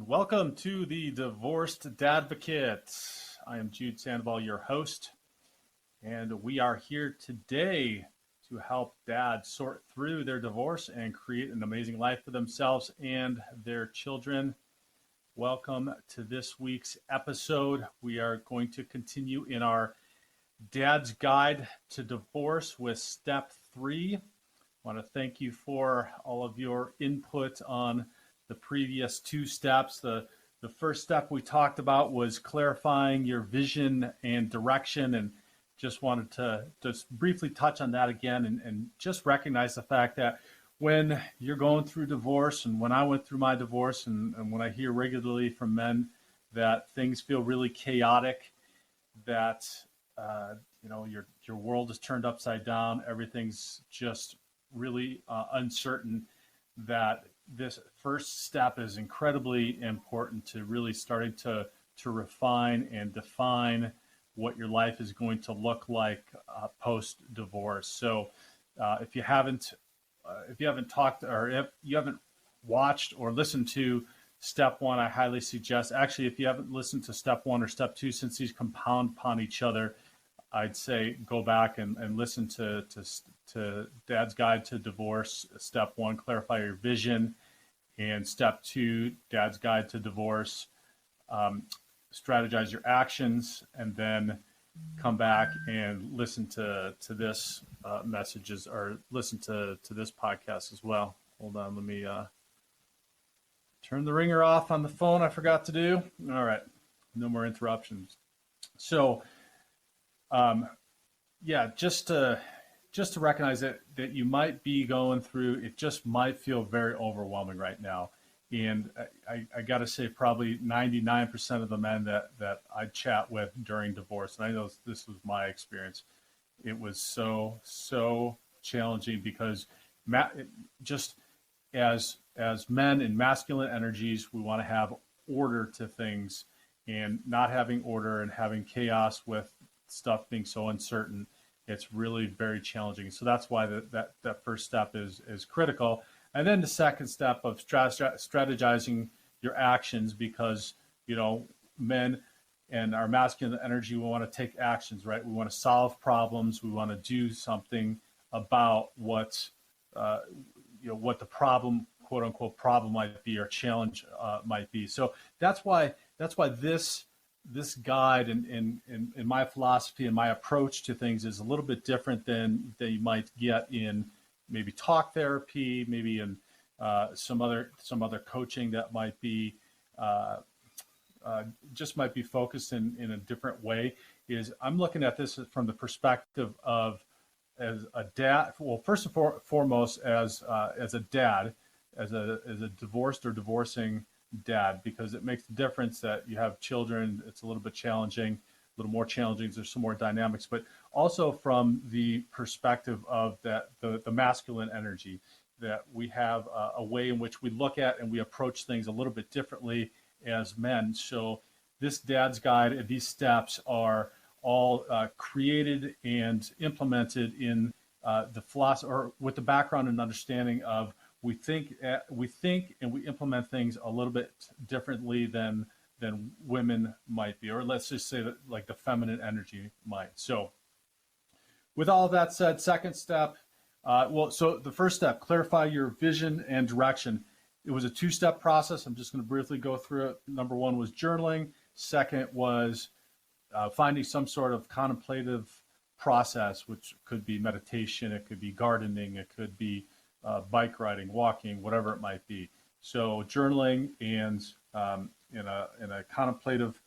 and welcome to the Divorced Dadvocate. I am Jude Sandoval, your host, and we are here today to help dads sort through their divorce and create an amazing life for themselves and their children. Welcome to this week's episode. We are going to continue in our Dad's Guide to Divorce with Step 3. I want to thank you for all of your input on the previous two steps. The first step we talked about was clarifying your vision and direction, and just wanted to just briefly touch on that again and just recognize the fact that when you're going through divorce, and when I went through my divorce, and when I hear regularly from men that things feel really chaotic, that your world is turned upside down, everything's just really uncertain, that this first step is incredibly important to really starting to refine and define what your life is going to look like post-divorce. So if you haven't talked, or if you haven't watched or listened to Step 1, I highly suggest. Actually, if you haven't listened to Step 1 or Step 2, since these compound upon each other, I'd say go back and listen to Dad's Guide to Divorce. Step 1, clarify your vision. And Step 2, Dad's Guide to Divorce, strategize your actions, and then come back and listen to this messages, or listen to this podcast as well. Hold on, let me turn the ringer off on the phone. I forgot to do. All right, no more interruptions. So, just to recognize that you might be going through, it just might feel very overwhelming right now. And I got to say, probably 99% of the men that I chat with during divorce, and I know this was my experience, it was so challenging, because just as men in masculine energies, we want to have order to things, and not having order and having chaos with stuff being so uncertain, it's really very challenging. So that's why that first step is critical. And then the second step of strategizing your actions, because, men and our masculine energy, we want to take actions, right? We want to solve problems. We want to do something about what the problem, quote unquote, problem might be, or challenge might be. So that's why this guide and my philosophy and my approach to things is a little bit different than you might get in maybe talk therapy, maybe in some other coaching that might be just might be focused in a different way. Is I'm looking at this from the perspective of, as a dad. Well, first and foremost, as a dad, as a divorced or divorcing dad, because it makes the difference that you have children. It's a little bit challenging, a little more challenging. There's some more dynamics, but also from the perspective of that the masculine energy, that we have a way in which we look at and we approach things a little bit differently as men. So this Dad's Guide and these steps are all created and implemented in the philosophy, or with the background and understanding of we think and we implement things a little bit differently than women might be, or let's just say that like the feminine energy might. So with all of that said, second step, so the first step, clarify your vision and direction. It was a two-step process. I'm just going to briefly go through it. Number one was journaling. Second was finding some sort of contemplative process, which could be meditation, it could be gardening, it could be bike riding, walking, whatever it might be. So journaling and in a contemplative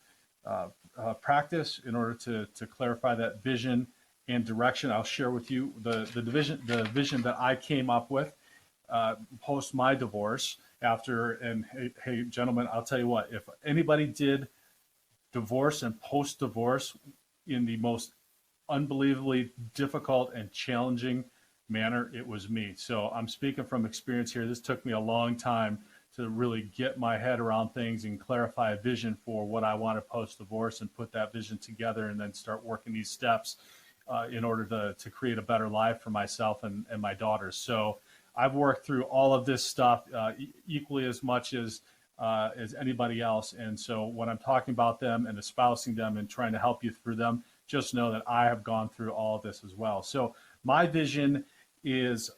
practice in order to clarify that vision and direction. I'll share with you the vision that I came up with post my divorce. And hey, gentlemen, I'll tell you what, if anybody did divorce and post-divorce in the most unbelievably difficult and challenging manner, it was me. So I'm speaking from experience here. This took me a long time to really get my head around things and clarify a vision for what I wanted post-divorce, and put that vision together, and then start working these steps in order to create a better life for myself and my daughters. So I've worked through all of this stuff equally as much as as anybody else. And so when I'm talking about them and espousing them and trying to help you through them, just know that I have gone through all of this as well. So my vision is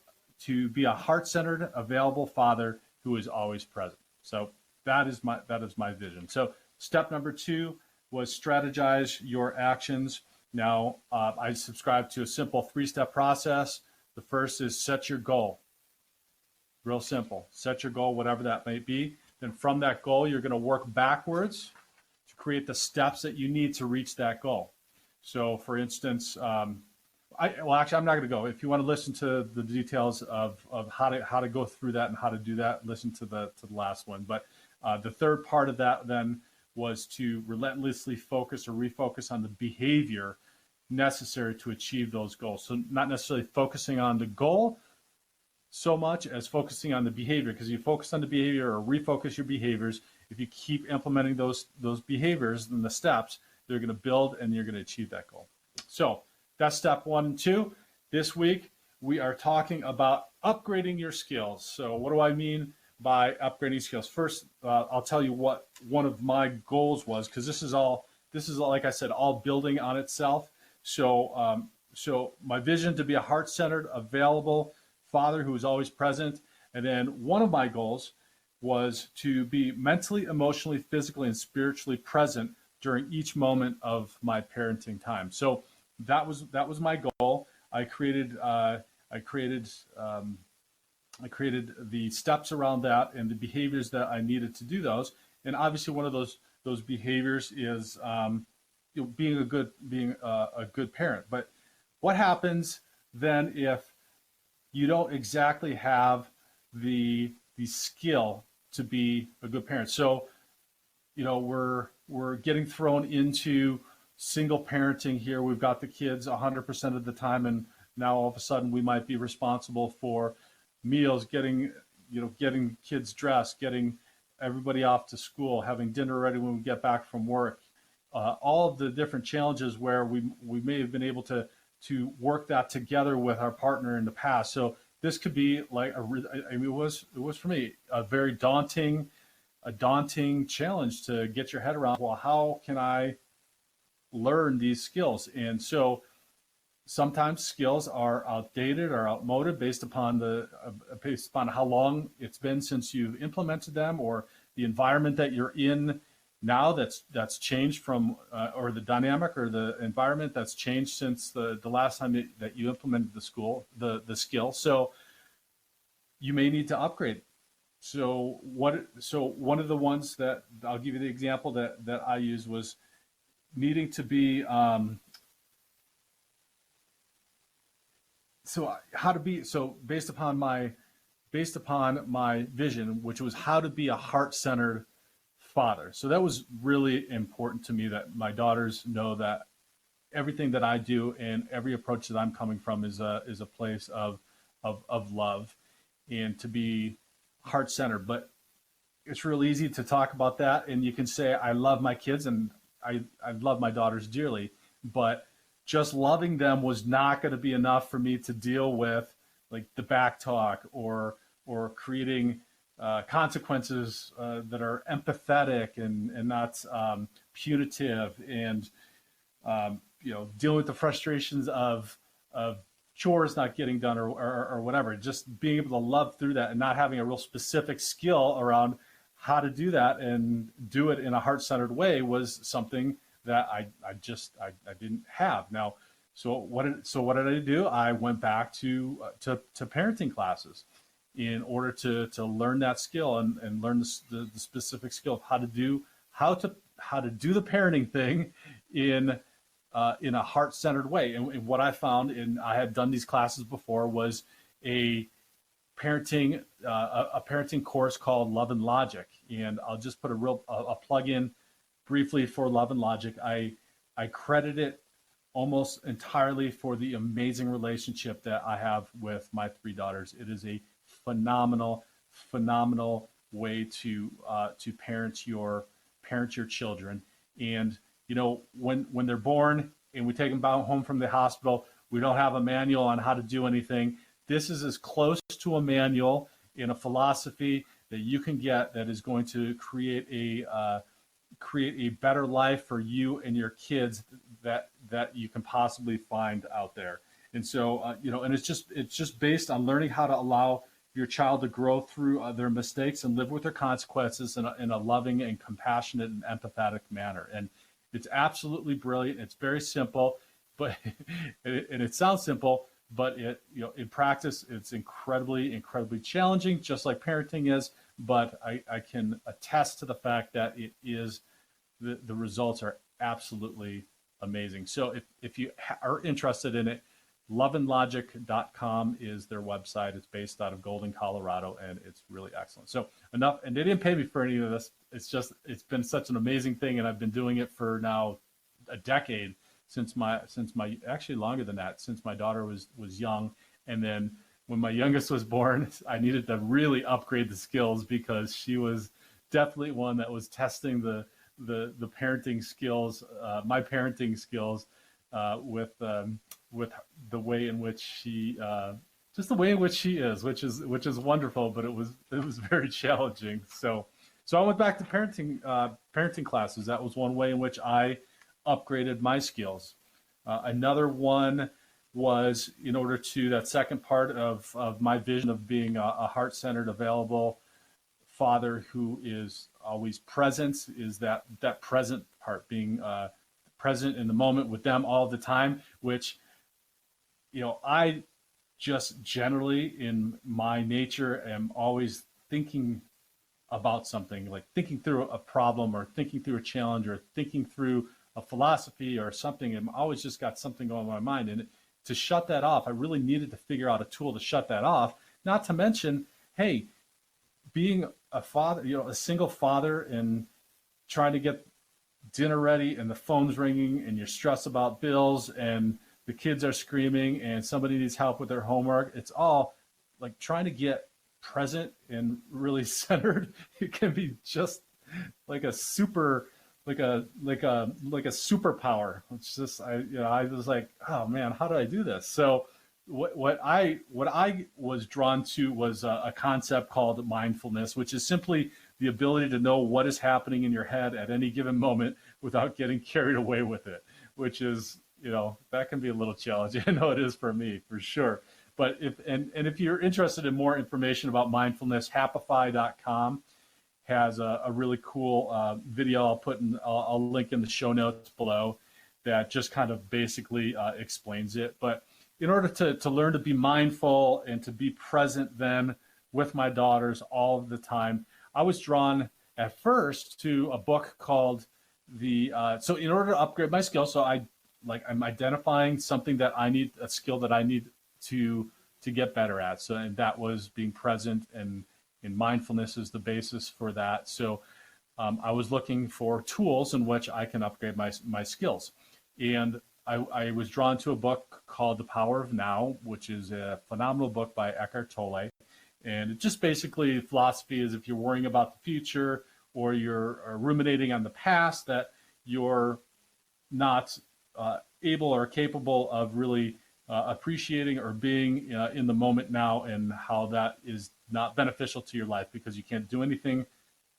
to be a heart-centered, available father who is always present. So that is my vision. So step number 2 was strategize your actions. Now, I subscribe to a simple 3-step process. The first is set your goal. Real simple. Set your goal, whatever that may be. Then from that goal, you're going to work backwards to create the steps that you need to reach that goal. So, for instance, actually, I'm not going to go. If you want to listen to the details of how to go through that and how to do that, listen to the last one. But the third part of that then was to relentlessly focus or refocus on the behavior necessary to achieve those goals. So not necessarily focusing on the goal so much as focusing on the behavior, because you focus on the behavior or refocus your behaviors. If you keep implementing those behaviors and the steps, they're going to build and you're going to achieve that goal. So that's step 1 and 2. This week, we are talking about upgrading your skills. So what do I mean by upgrading skills? First, I'll tell you what one of my goals was, because this is like I said, all building on itself. So my vision to be a heart-centered, available father who is always present. And then one of my goals was to be mentally, emotionally, physically, and spiritually present during each moment of my parenting time. So that was my goal. I created the steps around that and the behaviors that I needed to do those. And obviously, one of those behaviors is being a good parent. But what happens then if you don't exactly have the skill to be a good parent? So, we're getting thrown into single parenting here. We've got the kids 100% of the time, and now all of a sudden we might be responsible for meals, getting kids dressed, getting everybody off to school, having dinner ready when we get back from work. All of the different challenges where we may have been able to work that together with our partner in the past. So this could be like it was for me a very daunting challenge to get your head around. Well, how can I learn these skills? And so sometimes skills are outdated or outmoded based upon how long it's been since you've implemented them, or the environment that you're in now that's changed from, or the dynamic or the environment that's changed since the last time that you implemented the skill. So you may need to upgrade. So one of the ones that I'll give you the example that I used was needing to be based upon my vision, which was how to be a heart-centered father. So that was really important to me, that my daughters know that everything that I do and every approach that I'm coming from is a place of love, and to be heart-centered. But it's real easy to talk about that, and you can say I love my kids and I love my daughters dearly, but just loving them was not going to be enough for me to deal with like the back talk or creating consequences that are empathetic and not punitive, and dealing with the frustrations of chores not getting done or whatever. Just being able to love through that and not having a real specific skill around how to do that and do it in a heart-centered way was something that I didn't have. Now, so what did I do? I went back to parenting classes in order to learn that skill and learn the specific skill of how to do the parenting thing in a heart-centered way. And what I found, and I had done these classes before, was a parenting course called Love and Logic. And I'll just put a plug in briefly for Love and Logic. I credit it almost entirely for the amazing relationship that I have with my 3 daughters. It is a phenomenal way to parent your children. And when they're born and we take them home from the hospital, we don't have a manual on how to do anything. This is as close to a manual in a philosophy that you can get that is going to create a better life for you and your kids that you can possibly find out there. And so, and it's just based on learning how to allow your child to grow through their mistakes and live with their consequences in a loving and compassionate and empathetic manner. And it's absolutely brilliant. It's very simple, but and it sounds simple, but in practice, it's incredibly challenging, just like parenting is. But I can attest to the fact that it is the results are absolutely amazing. So if you are interested in it, loveandlogic.com is their website. It's based out of Golden, Colorado, and it's really excellent. So enough, and they didn't pay me for any of this. It's been such an amazing thing, and I've been doing it for now a decade, since my actually longer than that, since my daughter was young. And then when my youngest was born, I needed to really upgrade the skills, because she was definitely one that was testing the parenting skills, my parenting skills, with the way in which she just the way in which she is, which is wonderful, but it was very challenging. So I went back to parenting classes. That was one way in which I upgraded my skills. Another one was, in order to, that second part of my vision of being a heart-centered, available father who is always present, is that present part, being present in the moment with them all the time, which, I just generally in my nature am always thinking about something, like thinking through a problem or thinking through a challenge or thinking through a philosophy or something. I'm always just got something going on in my mind. And to shut that off, I really needed to figure out a tool to shut that off. Not to mention, hey, being a father, a single father, and trying to get dinner ready and the phone's ringing and you're stressed about bills and the kids are screaming and somebody needs help with their homework. It's all like trying to get present and really centered. It can be just like a superpower. It's just, I was like, oh man, how do I do this? So what I was drawn to was a concept called mindfulness, which is simply the ability to know what is happening in your head at any given moment without getting carried away with it, which is, that can be a little challenging. I know it is for me, for sure. But if you're interested in more information about mindfulness, happify.com has a really cool video. I'll link in the show notes below that just kind of basically explains it. But in order to learn to be mindful and to be present then with my daughters all the time, I was drawn at first to a book called so in order to upgrade my skills, so I'm identifying something that I need, a skill that I need to get better at. So, and that was being present, and mindfulness is the basis for that. So I was looking for tools in which I can upgrade my skills. And I was drawn to a book called The Power of Now, which is a phenomenal book by Eckhart Tolle. And it just basically, philosophy is, if you're worrying about the future or you're ruminating on the past, that you're not able or capable of really appreciating or being in the moment now, and how that is not beneficial to your life, because you can't do anything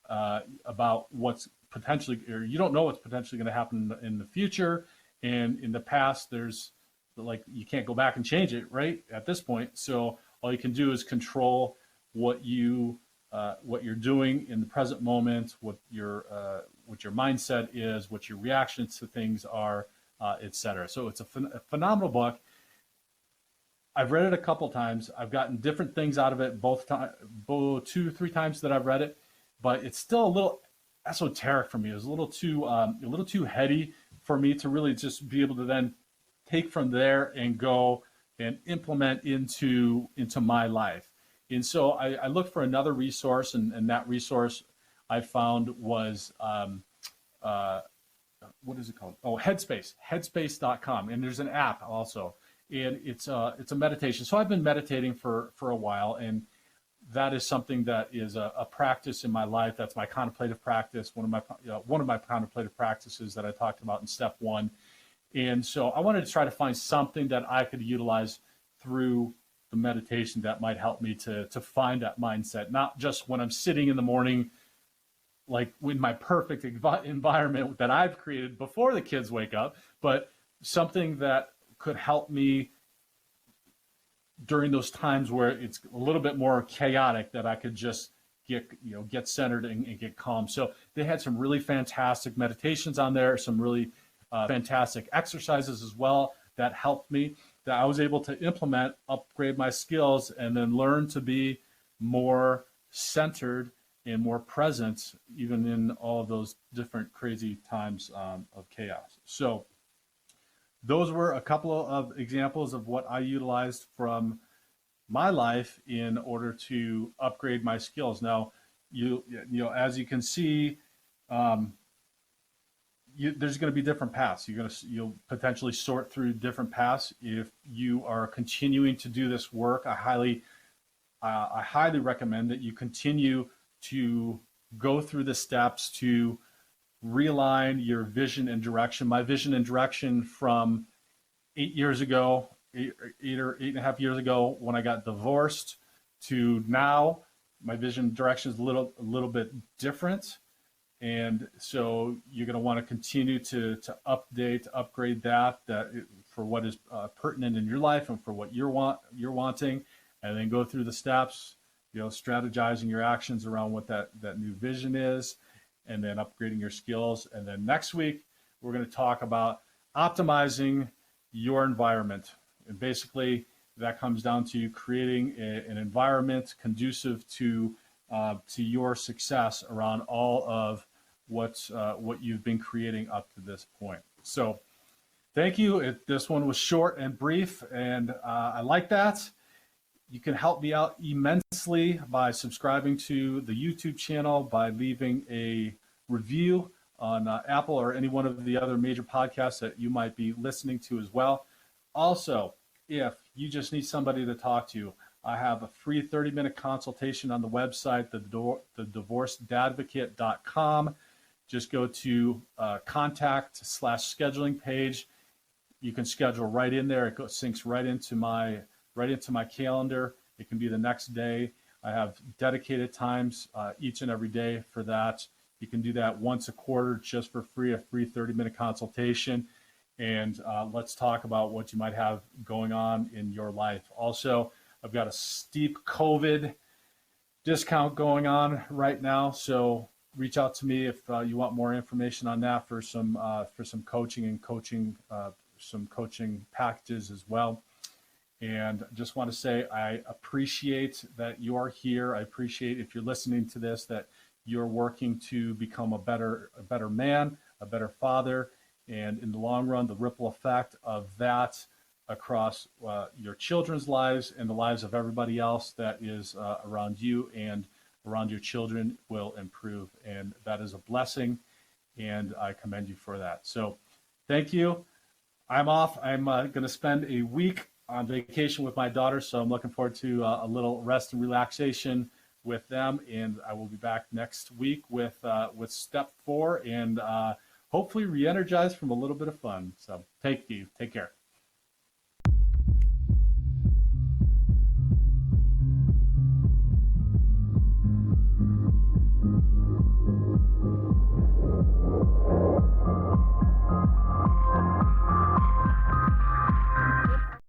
about what's potentially, or you don't know what's potentially going to happen in the future. And in the past, there's you can't go back and change it right at this point. So all you can do is control what you're doing in the present moment, what your mindset is, what your reactions to things are, etc. So it's a phenomenal book. I've read it a couple times. I've gotten different things out of it both 2-3 times that I've read it, but it's still a little esoteric for me. It was a little too heady for me to really just be able to then take from there and go and implement into my life. And so I looked for another resource, and that resource I found was what is it called? Oh, Headspace, headspace.com. And there's an app also. And it's a meditation. So I've been meditating for a while, and that is something that is a practice in my life. That's my contemplative practice, one of my contemplative practices that I talked about in step 1. And so I wanted to try to find something that I could utilize through the meditation that might help me to find that mindset, not just when I'm sitting in the morning, like in my perfect environment that I've created before the kids wake up, but something that could help me during those times where it's a little bit more chaotic, that I could just get centered and get calm. So they had some really fantastic meditations on there, some really fantastic exercises as well that helped me, that I was able to implement, upgrade my skills, and then learn to be more centered and more present, even in all of those different crazy times of chaos. So those were a couple of examples of what I utilized from my life in order to upgrade my skills. Now, as you can see, there's going to be different paths. You'll potentially sort through different paths. If you are continuing to do this work, I highly recommend that you continue to go through the steps to realign your vision and direction. My vision and direction from 8 years ago, eight or 8.5 years ago, when I got divorced, to now, my vision and direction is a little bit different. And so you're going to want to continue to update, upgrade that for what is pertinent in your life and for what you're wanting, and then go through the steps, strategizing your actions around what that new vision is, and then upgrading your skills. And then next week, we're going to talk about optimizing your environment. And basically, that comes down to creating an environment conducive to your success around all of what you've been creating up to this point. So thank you. This one was short and brief, and I like that. You can help me out immensely by subscribing to the YouTube channel, by leaving a review on Apple or any one of the other major podcasts that you might be listening to as well. Also, if you just need somebody to talk to, I have a free 30-minute consultation on the website, thedivorcedadvocate.com. Just go to contact/scheduling page. You can schedule right in there. It syncs right into my calendar. It can be the next day. I have dedicated times each and every day for that. You can do that once a quarter just for free, a free 30-minute consultation. And let's talk about what you might have going on in your life. Also, I've got a steep COVID discount going on right now, so reach out to me if you want more information on that for some coaching and some coaching packages as well. And I just want to say I appreciate that you are here. I appreciate, if you're listening to this, that you're working to become a better man, a better father, and in the long run, the ripple effect of that across your children's lives and the lives of everybody else that is around you and around your children will improve. And that is a blessing, and I commend you for that. So thank you. I'm off. I'm going to spend a week on vacation with my daughter, so I'm looking forward to a little rest and relaxation with them, and I will be back next week with step 4 and hopefully re-energized from a little bit of fun. So take care.